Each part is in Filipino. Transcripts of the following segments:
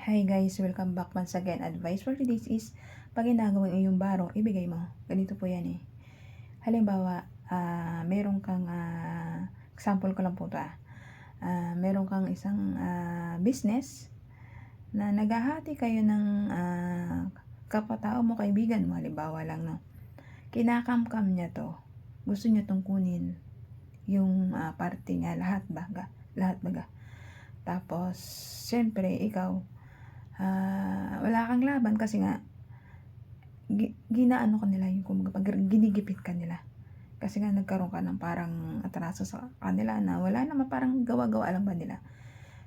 Hi guys, welcome back once again. Advice for today's is, pag ginagawa ang iyong baro, ibigay mo. Ganito po yan eh. Halimbawa, meron kang, example ko lang po ito meron kang isang business na naghahati kayo ng kapatao mo, kaibigan mo, halimbawa lang no. Kinakamkam niya to. Gusto niya tong kunin yung parte niya, lahat baga. Tapos, syempre, ikaw, wala kang laban kasi nga ginaano ka nila yung kumbaga ginigipit ka nila kasi nga nagkaroon ka ng parang atraso sa kanila na wala naman, parang gawa-gawa lang ba nila.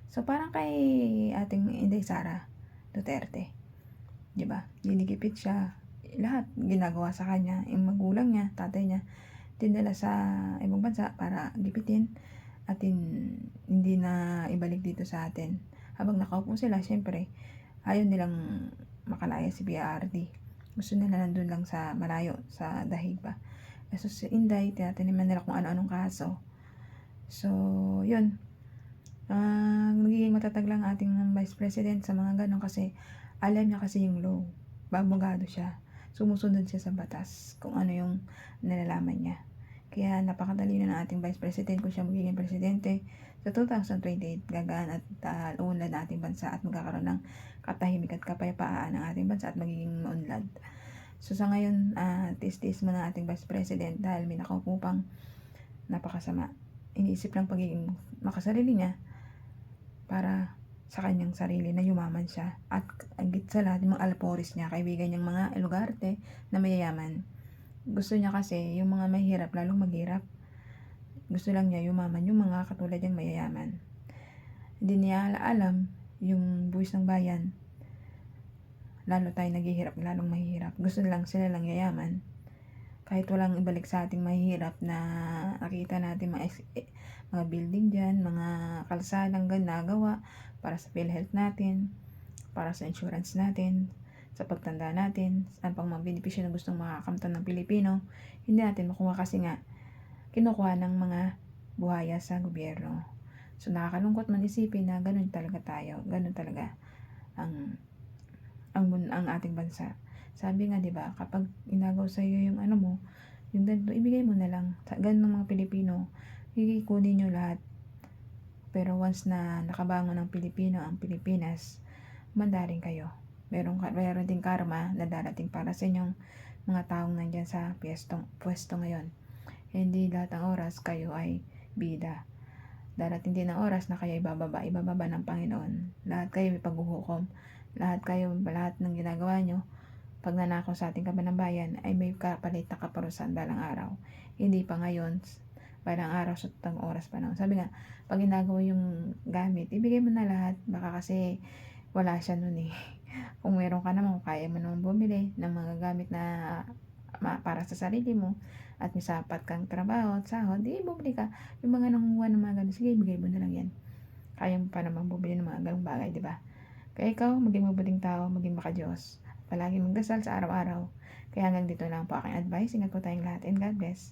So parang kay ating Inday Sara Duterte, di ba? Ginigipit siya, lahat ginagawa sa kanya, yung magulang niya, tatay niya, dinala sa ibang bansa para gipitin at hindi na ibalik dito sa atin. Habang nakaupo sila, syempre ayaw nilang makalaya si BRD. Gusto nila nandun lang sa malayo, sa dahig pa. So si Inday, tinataniman nila kung ano-anong kaso. So, yun. Magiging matatag lang ating Vice President sa mga ganon kasi alam niya kasi yung law. Babogado siya. Sumusunod siya sa batas kung ano yung nalalaman niya. Kaya napakatalino ng ating Vice President kung siya magiging presidente sa 2028, gagaan at unlad ng ating bansa at magkakaroon ng katahimik at kapayapaan ng ating bansa at magiging maunlad. So sa ngayon, tis-tis mo ng ating Vice President dahil may nakaupo pang napakasama. Iniisip lang pagiging makasarili niya para sa kanyang sarili na yumaman siya at agit sa lahat yung mga alporis niya, kaibigan niyang mga elugarte na mayayaman. Gusto niya kasi yung mga mahirap lalong maghirap. Gusto lang niya yumaman yung mga katulad niyang mayayaman. Hindi niya alam yung buwis ng bayan. Lalo tayo naghihirap, lalong mahihirap. Gusto lang sila lang yayaman. Kahit walang ibalik sa ating mahirap na nakita natin mga building dyan, mga kalsadang nagawa para sa PhilHealth natin, para sa insurance natin, sa pagtanda natin, saan pang mga benepisyo na gustong makakamtan ng Pilipino, hindi natin makuha kasi nga kinukuha ng mga buhaya sa gobyerno. So nakakalungkot man isipin na ganun talaga tayo, ganun talaga ang ating bansa. Sabi nga 'di ba, kapag inagaw sa iyo yung ano mo, yung ganito, ibigay mo na lang. Sa ganun mga Pilipino, kunin nyo lahat. Pero once na nakabangon ng Pilipino ang Pilipinas, mandarin kayo. Meron ding karma na darating para sa inyong mga taong nandyan sa pwesto ngayon. Hindi lahat ng oras kayo ay bida. Darating din ang oras na kayo ibababa ng Panginoon. Lahat kayo may paghuhukom. Lahat ng ginagawa nyo, pag nanakaw sa ating kaban ng bayan, ay may kapalit na kaparusahan balang araw. Hindi pa ngayon, balang araw sa tutang oras pa naman. Sabi nga, pag ginagawa yung gamit, ibigay mo na lahat. Baka kasi wala siya nun eh. Kung meron ka naman, kaya mo naman bumili ng mga gamit na para sa sarili mo at may sapat kang trabaho at sahod, di bumili ka. Yung mga nangunguha ng mga ganun, sige, ibigay mo na lang yan. Kaya mo pa naman bumili ng mga ganung bagay, di ba? Kaya ikaw, maging mabuting tao, maging maka-Diyos. Palagi magdasal sa araw-araw. Kaya hanggang dito lang po aking advice. Ingat po tayong lahat and God bless.